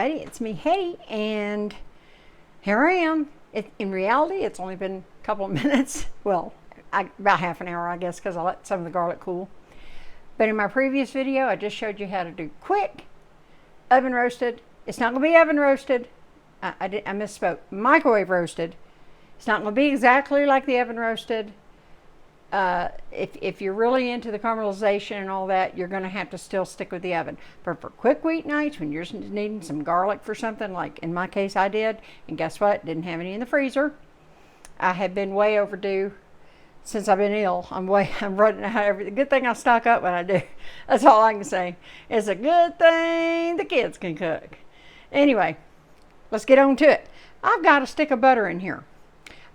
everybody, it's me, Hetty, and here I am. In reality, it's only been a couple of minutes. Well, about half an hour, I guess, because I let some of the garlic cool. But in my previous video, I just showed you how to do quick oven roasted. It's not going to be oven roasted. I misspoke. Microwave roasted. It's not going to be exactly like the oven roasted. If you're really into the caramelization and all that, you're going to have to still stick with the oven. But for quick weeknights, when you're just needing some garlic for something, like in my case I did, and guess what? Didn't have any in the freezer. I have been way overdue since I've been ill. I'm running out of everything. Good thing I stock up when I do. That's all I can say. It's a good thing the kids can cook. Anyway, let's get on to it. I've got a stick of butter in here.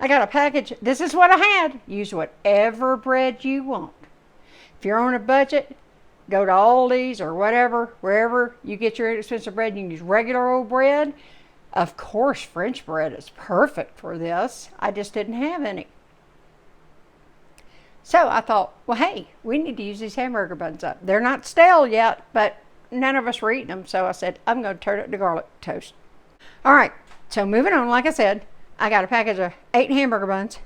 I got a package. This is what I had. Use whatever bread you want. If you're on a budget, go to Aldi's or whatever, wherever you get your inexpensive bread. You can use regular old bread. Of course, French bread is perfect for this. I just didn't have any. So I thought, well, hey, we need to use these hamburger buns up. They're not stale yet, but none of us were eating them. So I said, I'm going to turn it to garlic toast. All right, so moving on, like I said, I got a package of 8 hamburger buns.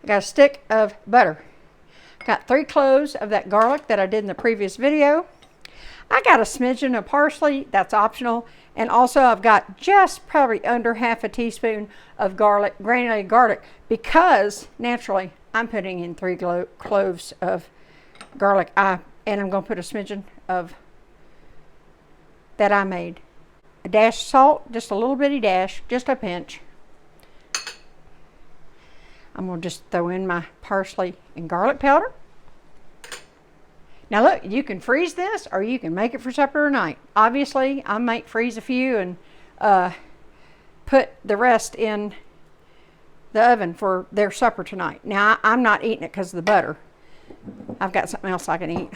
I got a stick of butter. Got 3 cloves of that garlic that I did in the previous video. I got a smidgen of parsley, that's optional. And also I've got just probably under half a teaspoon of garlic, granulated garlic, because naturally I'm putting in 3 cloves of garlic. And I'm going to put a smidgen of that I made. A dash of salt, just a little bitty dash, just a pinch. I'm going to just throw in my parsley and garlic powder. Now look, you can freeze this or you can make it for supper tonight. Obviously, I might freeze a few and put the rest in the oven for their supper tonight. Now, I'm not eating it because of the butter. I've got something else I can eat.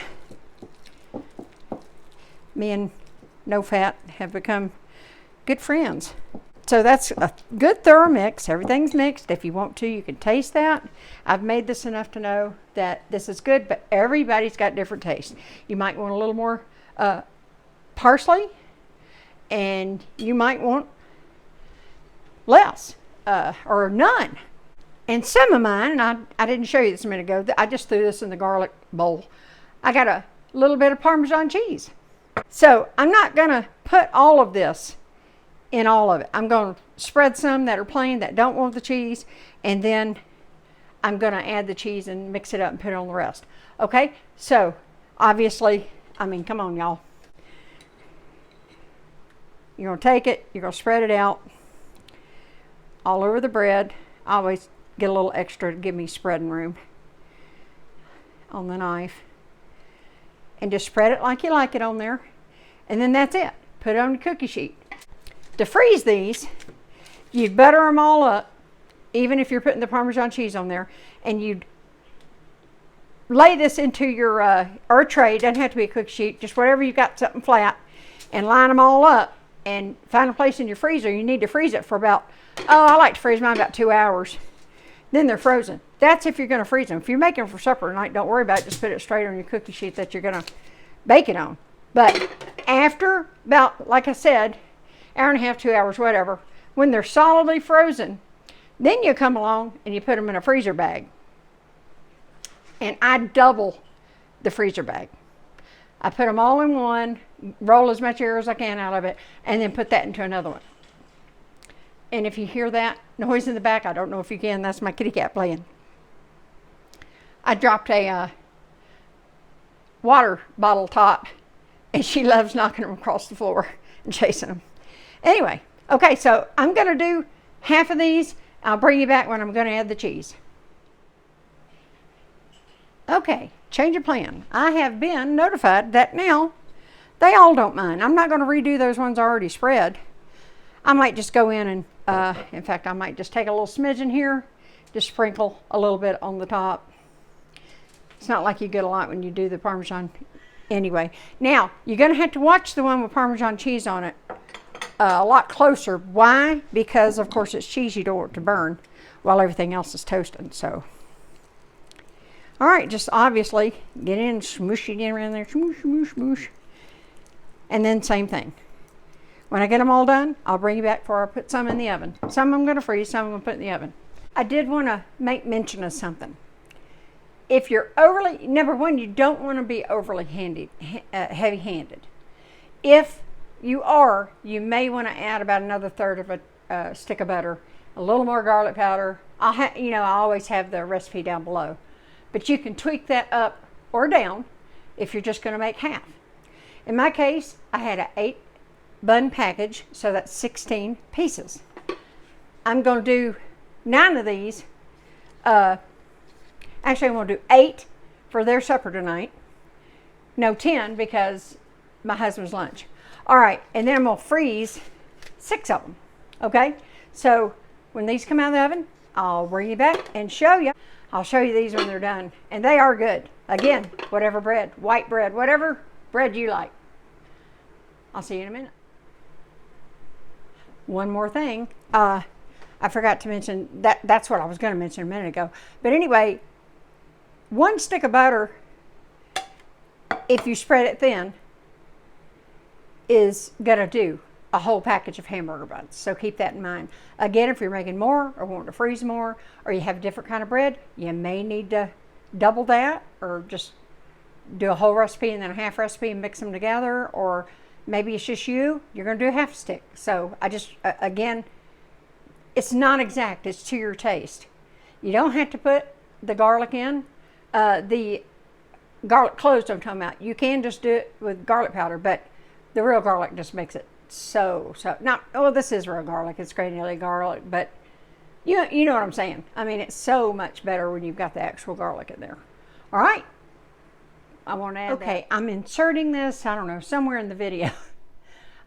Me and No Fat have become good friends. So that's a good thorough mix. Everything's mixed. If you want to, you can taste that. I've made this enough to know that this is good, but everybody's got different tastes. You might want a little more parsley, and you might want less or none. And some of mine, and I didn't show you this a minute ago, I just threw this in the garlic bowl. I got a little bit of Parmesan cheese. So I'm not going to put all of this in all of it. I'm going to spread some that are plain that don't want the cheese, and then I'm going to add the cheese and mix it up and put it on the rest. Okay, so obviously, I mean, come on, y'all. You're going to take it, you're going to spread it out all over the bread. I always get a little extra to give me spreading room on the knife. And just spread it like you like it on there. And then that's it. Put it on the cookie sheet. To freeze these, you'd butter them all up, even if you're putting the Parmesan cheese on there, and you'd lay this into your, or a tray, it doesn't have to be a cookie sheet, just whatever you've got, something flat, and line them all up, and find a place in your freezer. You need to freeze it for about, I like to freeze mine about 2 hours. Then they're frozen. That's if you're going to freeze them. If you're making them for supper tonight, don't worry about it. Just put it straight on your cookie sheet that you're going to bake it on. But after about, like I said, hour and a half, 2 hours, whatever, when they're solidly frozen, then you come along and you put them in a freezer bag. And I double the freezer bag. I put them all in one, roll as much air as I can out of it, and then put that into another one. And if you hear that noise in the back, I don't know if you can, that's my kitty cat playing. I dropped a water bottle top, and she loves knocking them across the floor and chasing them. Anyway, okay, so I'm going to do half of these. I'll bring you back when I'm going to add the cheese. Okay, change of plan. I have been notified that now they all don't mind. I'm not going to redo those ones already spread. I might just go in and, in fact, I might just take a little smidgen here, just sprinkle a little bit on the top. It's not like you get a lot when you do the Parmesan anyway. Now, you're going to have to watch the one with Parmesan cheese on it a lot closer. Why? Because, of course, it's cheese. You don't want it to burn while everything else is toasting. So, all right, just obviously get in, smoosh it in around there, smoosh, smoosh, smoosh. And then same thing. When I get them all done, I'll bring you back before I put some in the oven. Some I'm going to freeze, some I'm going to put in the oven. I did want to make mention of something. If you're overly, number one, you don't want to be overly heavy-handed. If you are, you may want to add about another third of a stick of butter, a little more garlic powder. I always have the recipe down below, but you can tweak that up or down if you're just going to make half. In my case, I had an 8 bun package, so that's 16 pieces. I'm going to do 9 of these. Actually, I'm going to do 8 for their supper tonight. No, 10 because my husband's lunch. All right, and then I'm going to freeze 6 of them. Okay, so when these come out of the oven, I'll bring you back and show you. I'll show you these when they're done, and they are good. Again, whatever bread, white bread, whatever bread you like. I'll see you in a minute. One more thing, I forgot to mention that's what I was going to mention a minute ago. But anyway, 1 stick of butter, if you spread it thin, is going to do a whole package of hamburger buns. So keep that in mind. Again, if you're making more or want to freeze more, or you have a different kind of bread, you may need to double that, or just do a whole recipe and then a half recipe and mix them together, or maybe it's just you're going to do a half stick. So I just, again, it's not exact, it's to your taste. You don't have to put the garlic in. The garlic cloves I'm talking about, you can just do it with garlic powder, but the real garlic just makes it so, not, oh, this is real garlic, it's granulated garlic, but you know what I'm saying. I mean, it's so much better when you've got the actual garlic in there. All right, I want to add that. I'm inserting this, I don't know, somewhere in the video.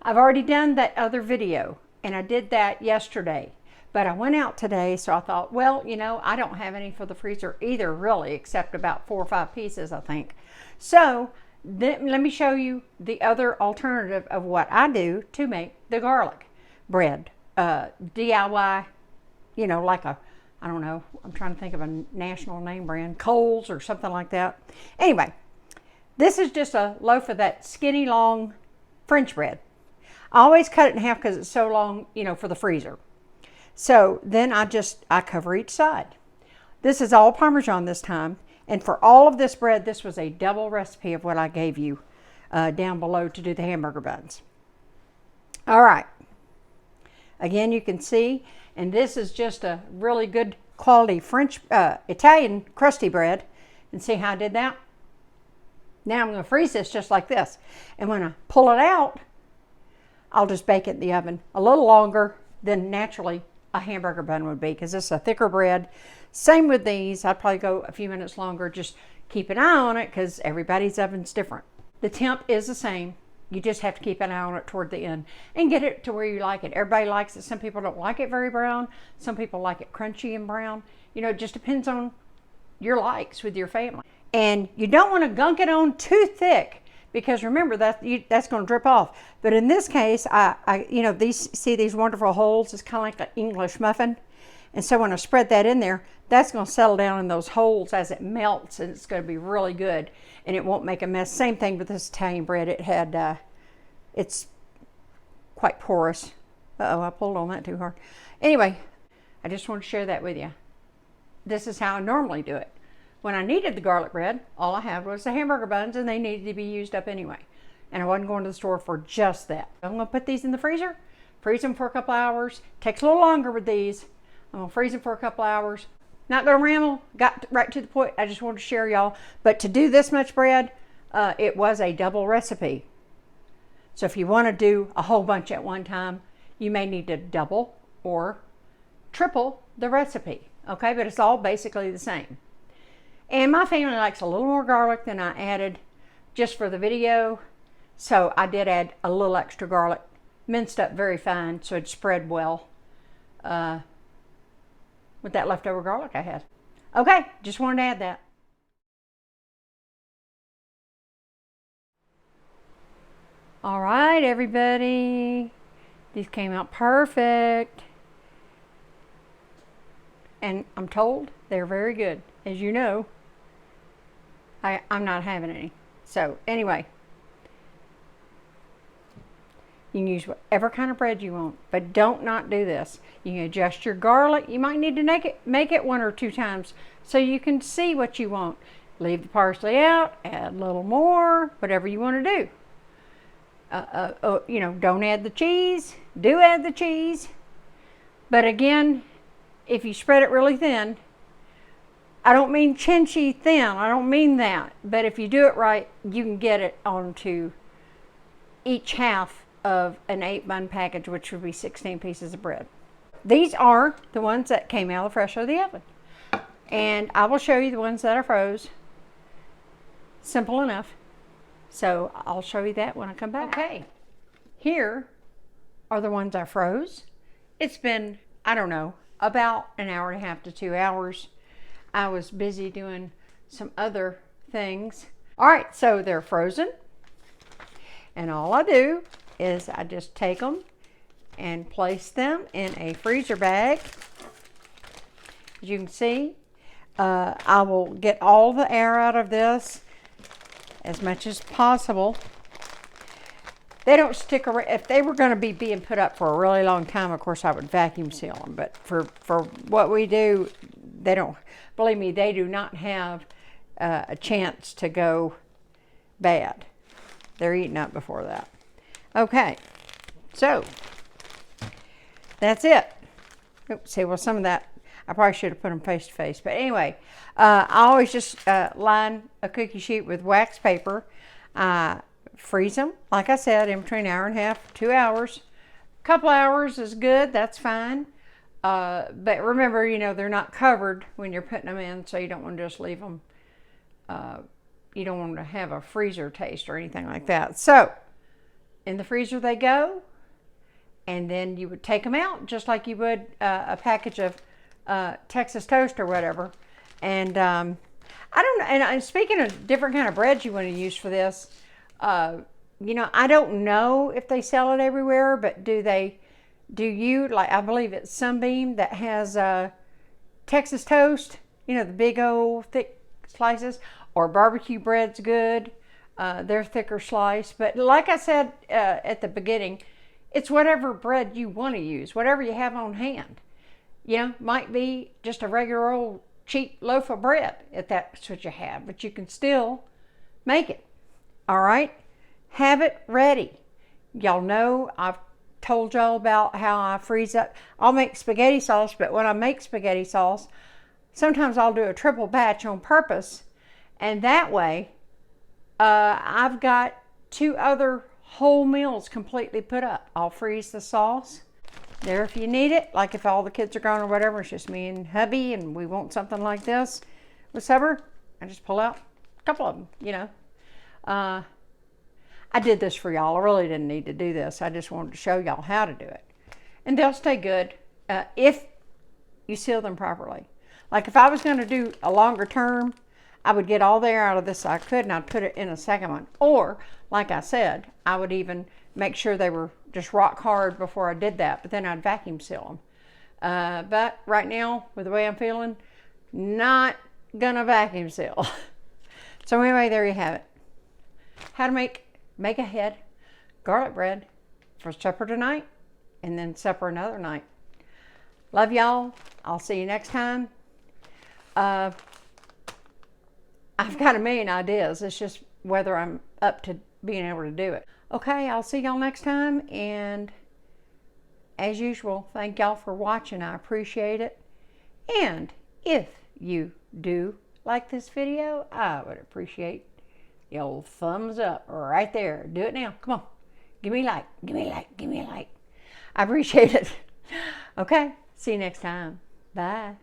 I've already done that other video, and I did that yesterday, but I went out today, so I thought, well, I don't have any for the freezer either, really, except about 4 or 5 pieces, I think. So then let me show you the other alternative of what I do to make the garlic bread. DIY, like I don't know, I'm trying to think of a national name brand, Coles or something like that. Anyway, this is just a loaf of that skinny long French bread. I always cut it in half because it's so long, for the freezer. So then I cover each side. This is all Parmesan this time. And for all of this bread, this was a double recipe of what I gave you down below to do the hamburger buns. All right. Again, you can see, and this is just a really good quality Italian crusty bread. And see how I did that? Now I'm going to freeze this just like this. And when I pull it out, I'll just bake it in the oven a little longer than naturally a hamburger bun would be, because it's a thicker bread. Same with these. I'd probably go a few minutes longer. Just keep an eye on it because everybody's oven's different. The temp is the same. You just have to keep an eye on it toward the end and get it to where you like it. Everybody likes it. Some people don't like it very brown. Some people like it crunchy and brown. It just depends on your likes with your family. And you don't want to gunk it on too thick, because remember that's going to drip off. But in this case, these wonderful holes. It's kind of like an English muffin. And so when I spread that in there, that's going to settle down in those holes as it melts, and it's going to be really good, and it won't make a mess. Same thing with this Italian bread. It's quite porous. Uh-oh, I pulled on that too hard. Anyway, I just want to share that with you. This is how I normally do it. When I needed the garlic bread, all I had was the hamburger buns, and they needed to be used up anyway. And I wasn't going to the store for just that. I'm going to put these in the freezer, freeze them for a couple hours. Takes a little longer with these. I'm going to freeze them for a couple hours. Not going to ramble, got right to the point. I just wanted to share y'all. But to do this much bread, it was a double recipe. So if you want to do a whole bunch at one time, you may need to double or triple the recipe. Okay, but it's all basically the same. And my family likes a little more garlic than I added just for the video. So I did add a little extra garlic, minced up very fine so it'd spread well with that leftover garlic I had. Okay, just wanted to add that. All right, everybody. These came out perfect. And I'm told they're very good. As you know, I'm not having any. So anyway, You can use whatever kind of bread you want, but don't not do this. You can adjust your garlic. You might need to make it 1 or 2 times so you can see what you want. Leave the parsley out, add a little more, whatever you want to do. You know, don't add the cheese. Do add the cheese. But again, if you spread it really thin, I don't mean chinchy thin, I don't mean that. But if you do it right, you can get it onto each half of an 8-bun package, which would be 16 pieces of bread. These are the ones that came out of fresh out of the oven. And I will show you the ones that are froze. Simple enough. So I'll show you that when I come back. Okay, here are the ones I froze. It's been, I don't know, about an hour and a half to 2 hours. I was busy doing some other things. All right, so they're frozen. And all I do is I just take them and place them in a freezer bag. As you can see, I will get all the air out of this as much as possible. They don't stick around. If they were going to be being put up for a really long time, of course, I would vacuum seal them. But for what we do, they don't, believe me, they do not have a chance to go bad. They're eaten up before that. Okay, so that's it. Oops, see, well, some of that, I probably should have put them face to face. But anyway, I always just line a cookie sheet with wax paper. Freeze them, like I said, in between an hour and a half, 2 hours. A couple hours is good, that's fine. But remember, you know, they're not covered when you're putting them in, so you don't want to just leave them. You don't want to have a freezer taste or anything like that. So, in the freezer they go, and then you would take them out just like you would a package of Texas toast or whatever. And I don't know, and speaking of different kind of breads you want to use for this, you know, I don't know if they sell it everywhere, but do you, like, I believe it's Sunbeam that has Texas toast, you know, the big old thick slices, or barbecue bread's good. They're thicker slice, but like I said at the beginning, it's whatever bread you want to use, whatever you have on hand. You know, might be just a regular old cheap loaf of bread if that's what you have, but you can still make it. All right, have it ready. Y'all know I've told y'all about how I freeze up. I'll make spaghetti sauce, but when I make spaghetti sauce, sometimes I'll do a triple batch on purpose, and that way I've got 2 other whole meals completely put up. I'll freeze the sauce there if you need it, like if all the kids are gone or whatever, it's just me and hubby and we want something like this with supper, I just pull out a couple of them, you know. I did this for y'all. I really didn't need to do this. I just wanted to show y'all how to do it. And they'll stay good if you seal them properly. Like if I was going to do a longer term, I would get all the air out of this I could, and I'd put it in a second one. Or, like I said, I would even make sure they were just rock hard before I did that, but then I'd vacuum seal them. But right now, with the way I'm feeling, not gonna vacuum seal. So anyway, there you have it. How to make ahead garlic bread for supper tonight, and then supper another night. Love y'all. I'll see you next time. I've got a million ideas. It's just whether I'm up to being able to do it. Okay, I'll see y'all next time, and as usual, thank y'all for watching. I appreciate it. And if you do like this video, I would appreciate the old thumbs up right there. Do it now. Come on. Give me a like. Give me a like. Give me a like. I appreciate it. Okay, see you next time. Bye.